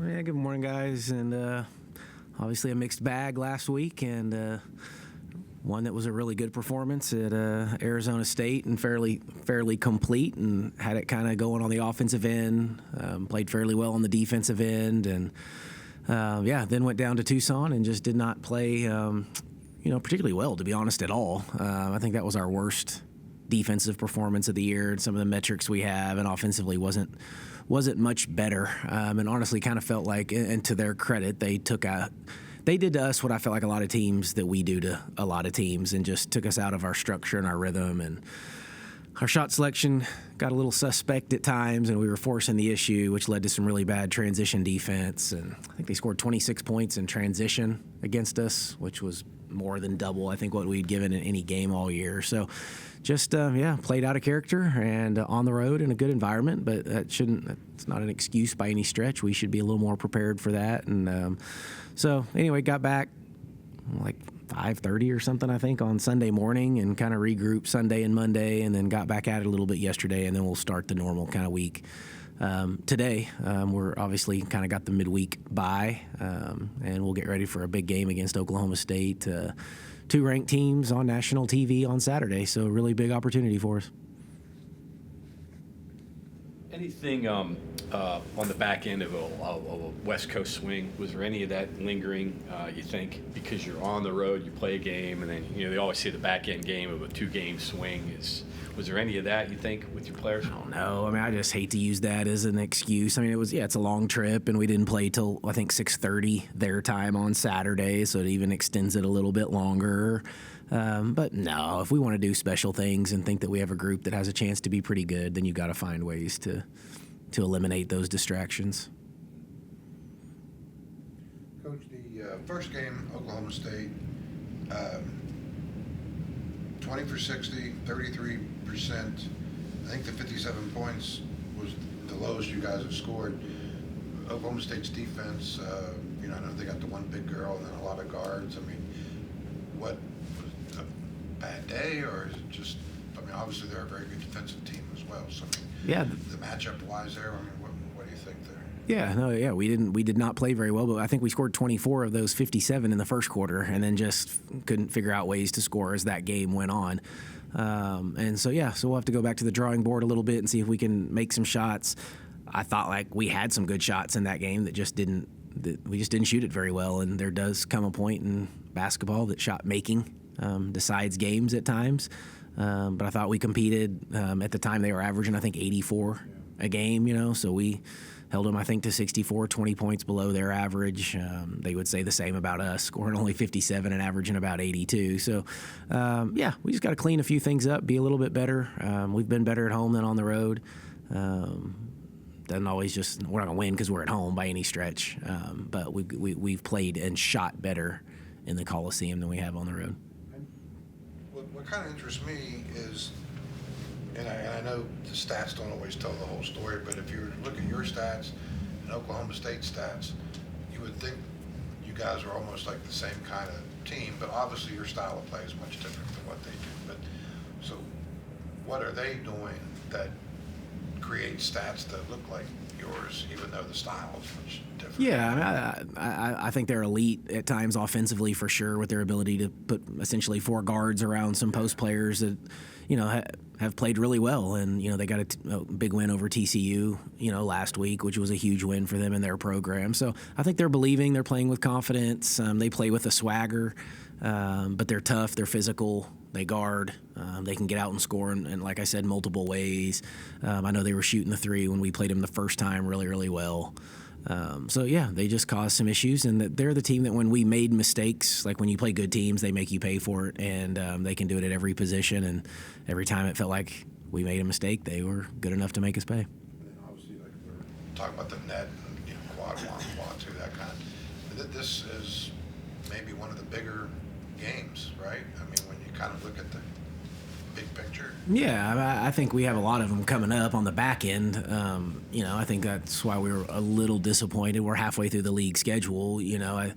Yeah, good morning, guys. And obviously a mixed bag last week, and one that was a really good performance at Arizona State and fairly complete, and had it kind of going on the offensive end. Played fairly well on the defensive end, and then went down to Tucson and just did not play, particularly well, to be honest, at all. I think that was our worst defensive performance of the year, and some of the metrics we have, and offensively wasn't much better. And honestly, kind of felt like, and to their credit, they did to us what I felt like a lot of teams that we do to a lot of teams, and just took us out of our structure and our rhythm. And our shot selection got a little suspect at times, and we were forcing the issue, which led to some really bad transition defense. And I think they scored 26 points in transition against us, which was more than double, I think, what we'd given in any game all year. So just, played out of character and on the road in a good environment, but it's not an excuse by any stretch. We should be a little more prepared for that. And so anyway, got back like 5:30 or something, I think, on Sunday morning, and kind of regrouped Sunday and Monday, and then got back at it a little bit yesterday, and then we'll start the normal kind of week today. We're obviously kind of got the midweek bye, and we'll get ready for a big game against Oklahoma State. Two ranked teams on national TV on Saturday, so a really big opportunity for us. Anything on the back end of a West Coast swing? Was there any of that lingering, you think, because you're on the road, you play a game, and then, they always say the back end game of a two-game swing was there any of that, you think, with your players? I don't know. I mean, I just hate to use that as an excuse. I mean, it's a long trip, and we didn't play till, I think, 6:30 their time on Saturday, so it even extends it a little bit longer. But no, if we want to do special things and think that we have a group that has a chance to be pretty good, then you've got to find ways to eliminate those distractions. Coach, the first game, Oklahoma State, 20 for 60, 33%. I think the 57 points was the lowest you guys have scored. Oklahoma State's defense, I know they got the one big girl and then a lot of guards. I mean, what was a bad day, or is it just? I mean, obviously they're a very good defensive team as well. So I mean, yeah, the matchup wise there. I mean, what do you think there? We did not play very well, but I think we scored 24 of those 57 in the first quarter, and then just couldn't figure out ways to score as that game went on. So we'll have to go back to the drawing board a little bit and see if we can make some shots. I thought like we had some good shots in that game we just didn't shoot it very well. And there does come a point in basketball that shot making decides games at times. But I thought we competed. At the time they were averaging, I think, 84 a game, so we held them, I think, to 64, 20 points below their average. They would say the same about us, scoring only 57 and averaging about 82. So, we just got to clean a few things up, be a little bit better. We've been better at home than on the road. Doesn't always we're not going to win because we're at home by any stretch. But we've played and shot better in the Coliseum than we have on the road. What kind of interests me is, and I know the stats don't always tell the whole story, but if you look at your stats and Oklahoma State stats, you would think you guys are almost like the same kind of team, but obviously your style of play is much different than what they do. But so what are they doing that creates stats that look like yours, even though the style is much different? Yeah, I think they're elite at times offensively for sure, with their ability to put essentially four guards around some post players that, have played really well. And, they got a big win over TCU, last week, which was a huge win for them in their program. So I think they're believing, they're playing with confidence. They play with a swagger, but they're tough, they're physical, they guard, they can get out and score in, like I said, multiple ways. I know they were shooting the three when we played them the first time really, really well. They just caused some issues, and they're the team that when we made mistakes, like when you play good teams, they make you pay for it, and they can do it at every position, and every time it felt like we made a mistake, they were good enough to make us pay. And then obviously, like we're talking about the net, and, quad one, quad two, that kind of. This is maybe one of the bigger games, right? I mean, when you kind of look at the big picture. Yeah, I think we have a lot of them coming up on the back end. I think that's why we were a little disappointed. We're halfway through the league schedule. We know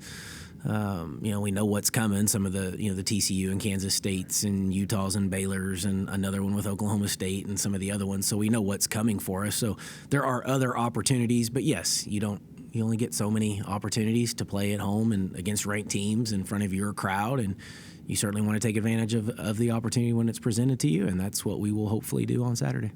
what's coming. Some of the TCU and Kansas States and Utahs and Baylors, and another one with Oklahoma State and some of the other ones. So we know what's coming for us. So there are other opportunities, but yes, you don't only get so many opportunities to play at home and against ranked teams in front of your crowd, and you certainly want to take advantage of the opportunity when it's presented to you, and that's what we will hopefully do on Saturday.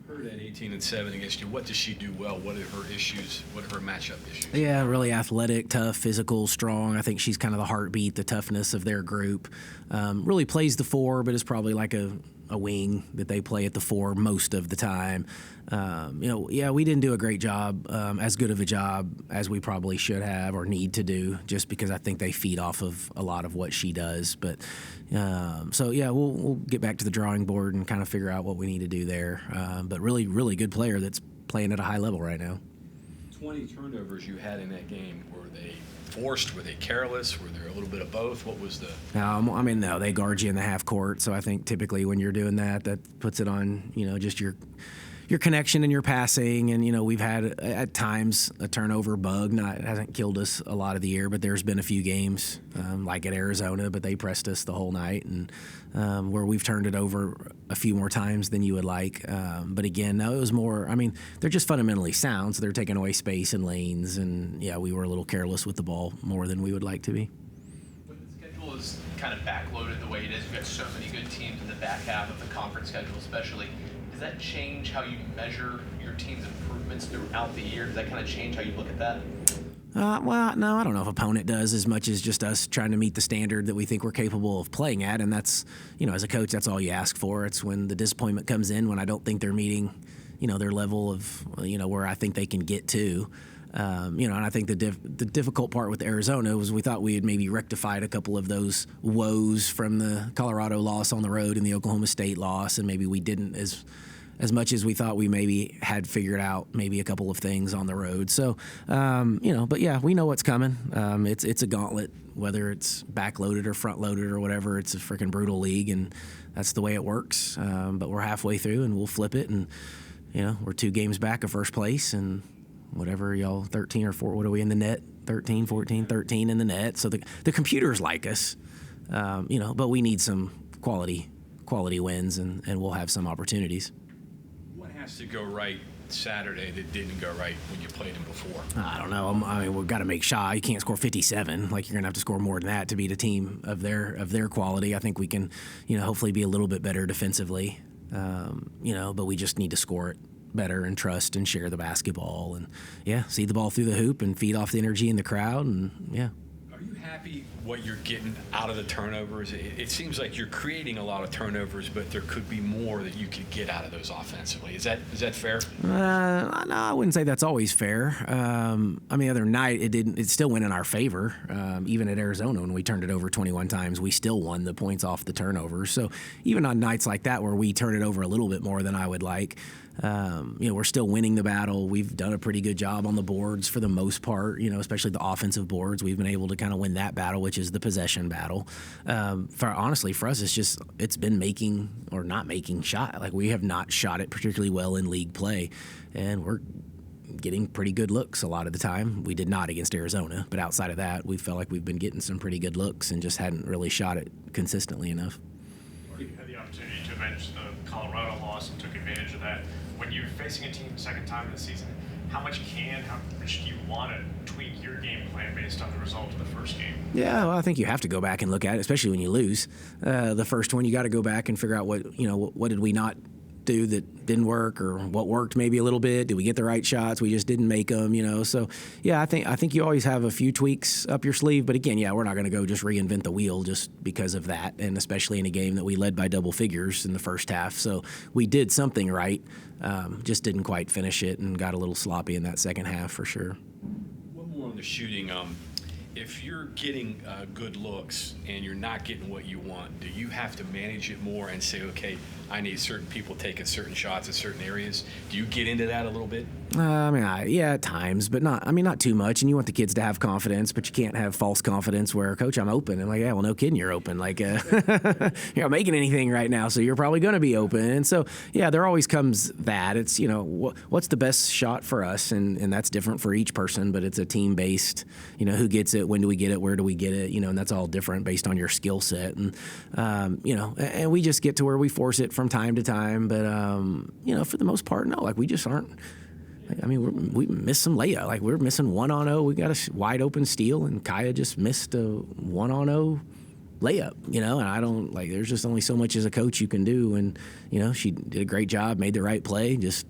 Her at 18-7 against you. What does she do well? What are her issues? What are her matchup issues? Yeah, really athletic, tough, physical, strong. I think she's kind of the heartbeat, the toughness of their group. Really plays the 4, but is probably like a wing that they play at the 4 most of the time. We didn't do a great job, as good of a job as we probably should have or need to do, just because I think they feed off of a lot of what she does. But we'll get back to the drawing board and kind of figure out what we need to do there. But really, really good player that's playing at a high level right now. 20 turnovers you had in that game. Were they forced? Were they careless? Were there a little bit of both? What was the... No, they guard you in the half court. So I think typically when you're doing that puts it on, just your connection and your passing. And, we've had at times a turnover bug. It hasn't killed us a lot of the year, but there's been a few games like at Arizona, but they pressed us the whole night, and where we've turned it over a few more times than you would like. But again, no, it was more, they're just fundamentally sound, so they're taking away space and lanes. And we were a little careless with the ball more than we would like to be. When the schedule is kind of backloaded the way it is, you've got so many good teams in the back half of the conference schedule especially. Does that change how you measure your team's improvements throughout the year? Does that kind of change how you look at that? No, I don't know if opponent does as much as just us trying to meet the standard that we think we're capable of playing at. And that's, as a coach, that's all you ask for. It's when the disappointment comes in, when I don't think they're meeting, their level of, where I think they can get to. And I think the difficult part with Arizona was we thought we had maybe rectified a couple of those woes from the Colorado loss on the road and the Oklahoma State loss, and maybe we didn't as much as we thought we maybe had figured out maybe a couple of things on the road. So, but yeah, we know what's coming. It's a gauntlet, whether it's backloaded or front loaded or whatever. It's a freaking brutal league, and that's the way it works. But we're halfway through, and we'll flip it, and we're 2 games back of first place, and whatever y'all 13 or 4, what are we in the net? 13, 14, 13 in the net. So the computers like us, but we need some quality wins, and we'll have some opportunities. What has to go right Saturday that didn't go right when you played them before? I don't know. We've got to make shot. You can't score 57. Like, you're going to have to score more than that to beat a team of their quality. I think we can, hopefully be a little bit better defensively, but we just need to score it better and trust and share the basketball and, see the ball through the hoop and feed off the energy in the crowd. And, Are you happy what you're getting out of the turnovers? It seems like you're creating a lot of turnovers, but there could be more that you could get out of those offensively. Is that fair? No, I wouldn't say that's always fair. The other night it still went in our favor. Even at Arizona, when we turned it over 21 times, we still won the points off the turnovers. So even on nights like that where we turn it over a little bit more than I would like, we're still winning the battle. We've done a pretty good job on the boards for the most part, especially the offensive boards. We've been able to kind of win that battle, which is the possession battle. For us, it's been making or not making shot. Like, we have not shot it particularly well in league play, and we're getting pretty good looks a lot of the time. We did not against Arizona, but outside of that, we felt like we've been getting some pretty good looks and just hadn't really shot it consistently enough. You had the opportunity to avenge the Colorado loss and took advantage of that. When you're facing a team the second time in the season, how much do you want to tweak your game plan based on the result of the first game? Yeah, well, I think you have to go back and look at it, especially when you lose. The first one, you got to go back and figure out what did we not do that didn't work, or what worked maybe a little bit. Did we get the right shots? We just didn't make them, So, I think you always have a few tweaks up your sleeve. But again, we're not going to go just reinvent the wheel just because of that, and especially in a game that we led by double figures in the first half. So we did something right, just didn't quite finish it and got a little sloppy in that second half for sure. One more on the shooting. If you're getting good looks and you're not getting what you want, do you have to manage it more and say, okay, I need certain people taking certain shots in certain areas? Do you get into that a little bit? At times, but not too much. And you want the kids to have confidence, but you can't have false confidence where, Coach, I'm open. And well, no kidding, you're open. Like, you're not making anything right now, so you're probably going to be open. And so, there always comes that. It's, what's the best shot for us? And that's different for each person, but it's a team-based, who gets it, when do we get it, where do we get it, and that's all different based on your skill set. And, and we just get to where we force it from time to time. But, for the most part, no, like, we just aren't. I mean, we missed some layup. Like, we were missing 1-on-0. We got a wide open steal, and Kaya just missed a 1-on-0 layup, and I don't, like, there's just only so much as a coach you can do. And, she did a great job, made the right play, just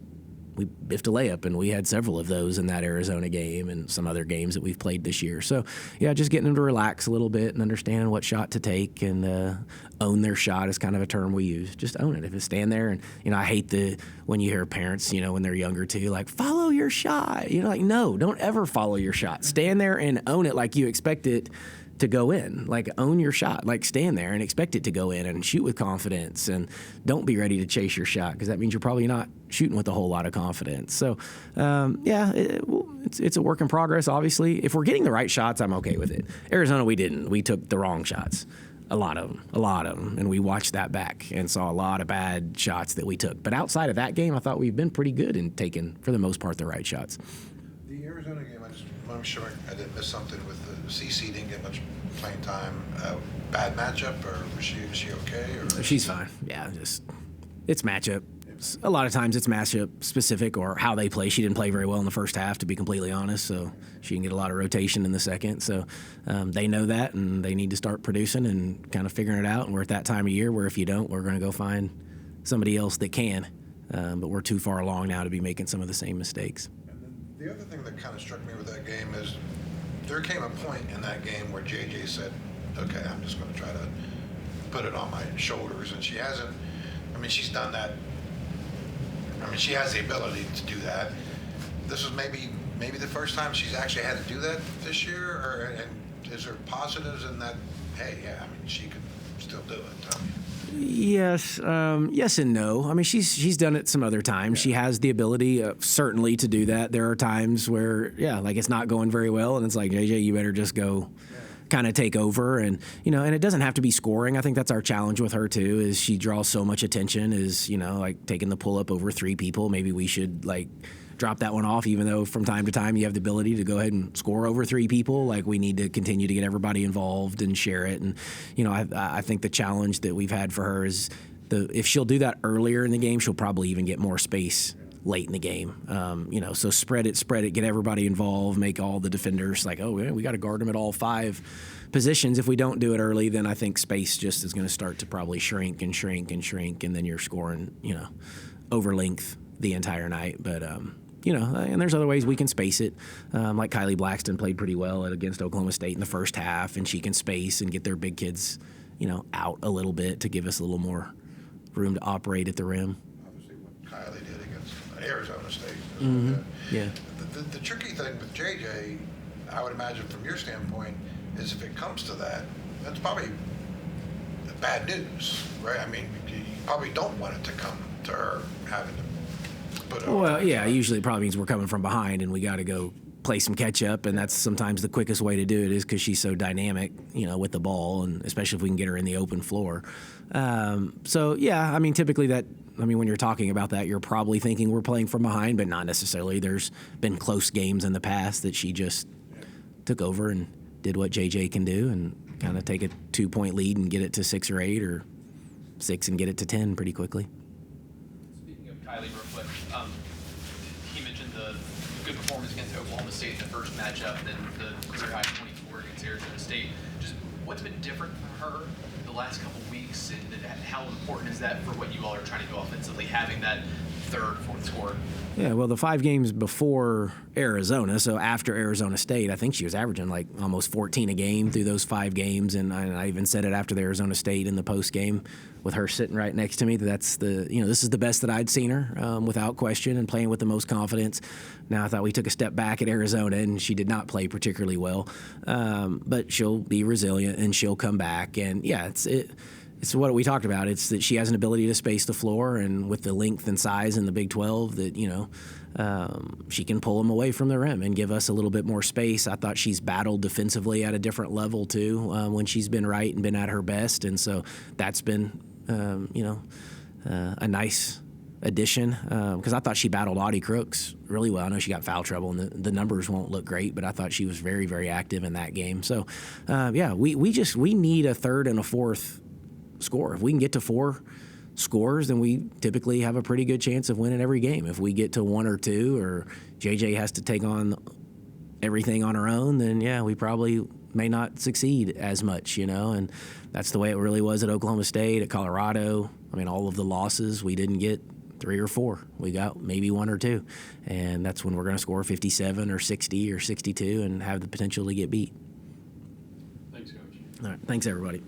we biffed a layup, and we had several of those in that Arizona game and some other games that we've played this year. So, yeah, just getting them to relax a little bit and understanding what shot to take and own their shot is kind of a term we use. Just own it. If it's stand there and, I hate when you hear parents, when they're younger too, like, follow your shot. Like, no, don't ever follow your shot. Stand there and own it like you expect it to go in. Like, own your shot. Like, stand there and expect it to go in and shoot with confidence, and don't be ready to chase your shot, because that means you're probably not shooting with a whole lot of confidence. So, it's a work in progress, obviously. If we're getting the right shots, I'm okay with it. Arizona, we didn't. We took the wrong shots. A lot of them. And we watched that back and saw a lot of bad shots that we took. But outside of that game, I thought we've been pretty good in taking, for the most part, the right shots. The Arizona game, I'm sure I didn't miss something with the CC didn't get much playing time. Bad matchup, or was she okay? Or? She's fine. Yeah, it's matchup. A lot of times it's matchup specific or how they play. She didn't play very well in the first half, to be completely honest, so she can get a lot of rotation in the second. So they know that, and they need to start producing and kind of figuring it out. And we're at that time of year where if you don't, we're going to go find somebody else that can. But we're too far along now to be making some of the same mistakes. The other thing that kind of struck me with that game is there came a point in that game where JJ said, okay, I'm just going to try to put it on my shoulders. And she hasn't, she's done that. She has the ability to do that. This was maybe the first time she's actually had to do that this year, and is there positives in that, hey, yeah, she could still do it? Yes and no. She's done it some other times. Yeah. She has the ability, certainly, to do that. There are times where, like, it's not going very well, and it's like, JJ, you better just go kind of take over. And, and it doesn't have to be scoring. I think that's our challenge with her, too, is she draws so much attention, is, like, taking the pull-up over 3 people. Maybe we should, like, drop that one off, even though from time to time you have the ability to go ahead and score over 3 people. Like, we need to continue to get everybody involved and share it. And, I think the challenge that we've had for her is if she'll do that earlier in the game, she'll probably even get more space late in the game. So spread it, get everybody involved, make all the defenders like, oh, yeah, we got to guard them at all 5 positions. If we don't do it early, then I think space just is going to start to probably shrink, and then you're scoring, over length the entire night. But, and there's other ways we can space it. Like Kylie Blackston played pretty well against Oklahoma State in the first half, and she can space and get their big kids, out a little bit to give us a little more room to operate at the rim. Obviously, what Kylie did against Arizona State. Mm-hmm. Yeah. The tricky thing with JJ, I would imagine from your standpoint, is if it comes to that, that's probably bad news, right? You probably don't want it to come to her having to. Well, yeah, usually it probably means we're coming from behind and we got to go play some catch up, and that's sometimes the quickest way to do it is because she's so dynamic, with the ball, and especially if we can get her in the open floor. Typically when you're talking about that, you're probably thinking we're playing from behind, but not necessarily. There's been close games in the past that she just took over and did what JJ can do and kind of take a 2-point lead and get it to 6 or 8 or 6 and get it to 10 pretty quickly. Kylie, real quick. He mentioned the good performance against Oklahoma State in the first matchup, then the career high 24 against Arizona State. Just what's been different for her the last couple weeks, and how important is that for what you all are trying to do offensively, having that third, fourth scorer? Yeah, well, the 5 games before Arizona, so after Arizona State, I think she was averaging like almost 14 a game through those 5 games, and I even said it after the Arizona State in the post game with her sitting right next to me. That's this is the best that I'd seen her without question, and playing with the most confidence. Now, I thought we took a step back at Arizona, and she did not play particularly well, but she'll be resilient and she'll come back, and yeah, it's what we talked about. It's that she has an ability to space the floor, and with the length and size in the Big 12 that, she can pull them away from the rim and give us a little bit more space. I thought she's battled defensively at a different level, too, when she's been right and been at her best. And so that's been, a nice addition, because I thought she battled Audie Crooks really well. I know she got foul trouble, and the numbers won't look great, but I thought she was very, very active in that game. So, we need a third and a fourth score. If we can get to 4 scores, then we typically have a pretty good chance of winning every game. If we get to 1 or 2, or JJ has to take on everything on her own, then yeah, we probably may not succeed as much, and that's the way it really was at Oklahoma State, at Colorado. I mean, all of the losses, we didn't get 3 or 4. We got maybe 1 or 2, and that's when we're going to score 57 or 60 or 62 and have the potential to get beat. Thanks, Coach. All right, thanks everybody.